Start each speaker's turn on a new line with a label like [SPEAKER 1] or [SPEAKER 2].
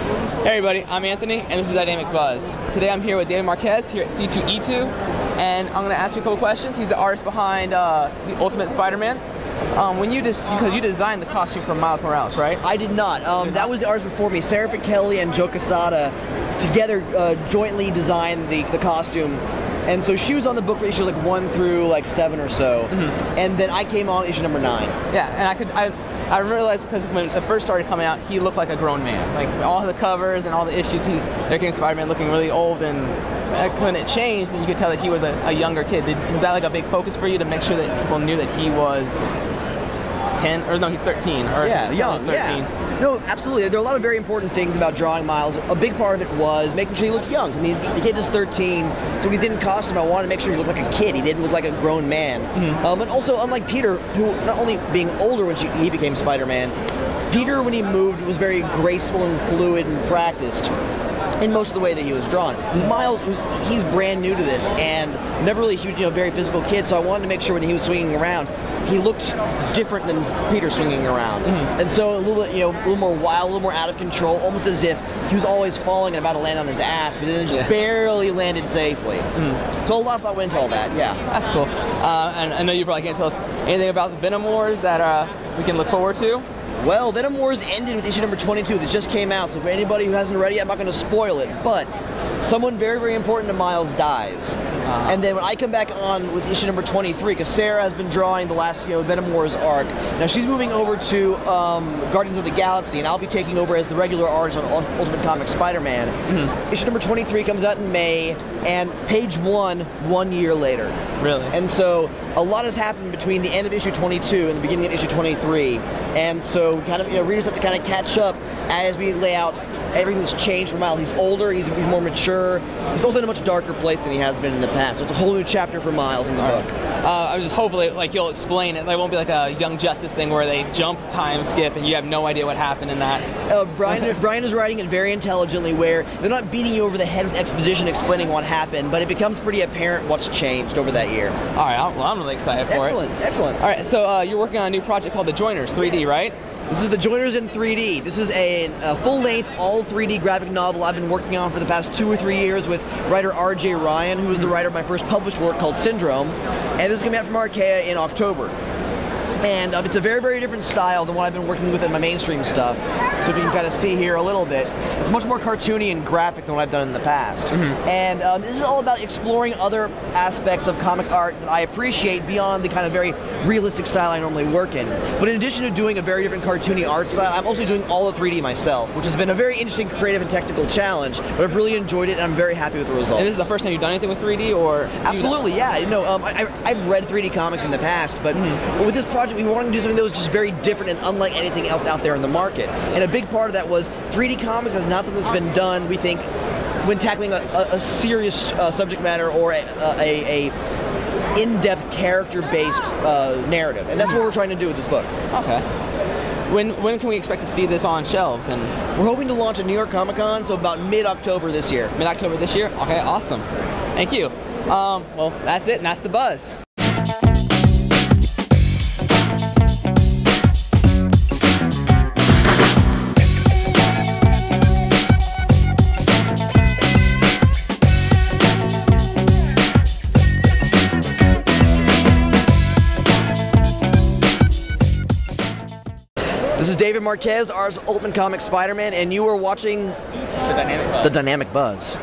[SPEAKER 1] Hey everybody, I'm Anthony, and this is Dynamic Buzz. Today I'm here with David Marquez here at C2E2, and I'm going to ask you a couple questions. He's the artist behind the Ultimate Spider-Man. Because you designed the costume for Miles Morales, right?
[SPEAKER 2] I did not. That was the artist before me. Sarah Pichelli and Joe Quesada together jointly designed the costume. And so she was on the book for issues like 1 through 7 or so. And then I came on issue number 9.
[SPEAKER 1] Yeah, and I realized because when it first started coming out, he looked like a grown man. Like all the covers and all the issues, there came Spider-Man looking really old, and when it changed, then you could tell that he was a younger kid. Was that like a big focus for you to make sure that people knew that he was 10, or no, he's 13, or
[SPEAKER 2] yeah, young, 13. Yeah. No, absolutely. There are a lot of very important things about drawing Miles. A big part of it was making sure he looked young. I mean, the kid is 13, so when he's in costume, I wanted to make sure he looked like a kid. He didn't look like a grown man. And also, unlike Peter, who not only being older when he became Spider-Man, Peter, when he moved, was very graceful and fluid and practiced in most of the way that he was drawn. Miles, he's brand new to this and never really a huge, very physical kid, so I wanted to make sure when he was swinging around, he looked different than Peter swinging around. And so a little bit, a little more wild, a little more out of control, almost as if he was always falling and about to land on his ass, but then just barely landed safely. So a lot of thought went into all that, yeah.
[SPEAKER 1] That's cool. And I know you probably can't tell us anything about the Venom Wars that we can look forward to.
[SPEAKER 2] Well, Venom Wars ended with issue number 22 that just came out, so for anybody who hasn't read it, I'm not going to spoil it, but someone very, very important to Miles dies. And then when I come back on with issue number 23, because Sarah has been drawing the last Venom Wars arc, now she's moving over to Guardians of the Galaxy, and I'll be taking over as the regular artist on Ultimate Comics Spider-Man. Issue number 23 comes out in May, and page 1 year later.
[SPEAKER 1] Really?
[SPEAKER 2] And so a lot has happened between the end of issue 22 and the beginning of issue 23, and so kind of readers have to kind of catch up as we lay out everything that's changed for Miles. He's older, he's more mature, he's also in a much darker place than he has been in the past. So it's a whole new chapter for Miles in the book.
[SPEAKER 1] I was just hopefully you'll explain it. It won't be like a Young Justice thing where they jump, time skip, and you have no idea what happened in that.
[SPEAKER 2] Brian is writing it very intelligently, where they're not beating you over the head with exposition explaining what happened, but it becomes pretty apparent what's changed over that year.
[SPEAKER 1] All right, well, I'm really excited for
[SPEAKER 2] it. Excellent.
[SPEAKER 1] All right, so you're working on a new project called the Joyners 3D, right?
[SPEAKER 2] This is the Joyners in 3D. This is a full-length, all 3D graphic novel I've been working on for the past 2 or 3 years with writer R.J. Ryan, who is the writer of my first published work called Syndrome. And this is coming out from Archaea in October. And it's a very, very different style than what I've been working with in my mainstream stuff. So if you can kind of see here a little bit, it's much more cartoony and graphic than what I've done in the past. And this is all about exploring other aspects of comic art that I appreciate beyond the kind of very realistic style I normally work in. But in addition to doing a very different cartoony art style, I'm also doing all the 3D myself, which has been a very interesting creative and technical challenge, but I've really enjoyed it and I'm very happy with the results.
[SPEAKER 1] And this is the first time you've done anything with 3D, or?
[SPEAKER 2] Absolutely, yeah. I've read 3D comics in the past, but with this project we wanted to do something that was just very different and unlike anything else out there in the market. And a big part of that was 3D comics is not something that's been done, we think, when tackling a serious subject matter or a in-depth character-based narrative. And that's what we're trying to do with this book.
[SPEAKER 1] Okay. When can we expect to see this on shelves? And
[SPEAKER 2] we're hoping to launch at New York Comic Con, so about mid-October this year.
[SPEAKER 1] Mid-October this year? Okay, awesome. Thank you. Well, that's it, and that's the buzz.
[SPEAKER 2] This is David Marquez, artist of Ultimate Comics Spider-Man, and you are watching
[SPEAKER 1] The Dynamic Buzz.
[SPEAKER 2] The Dynamic Buzz.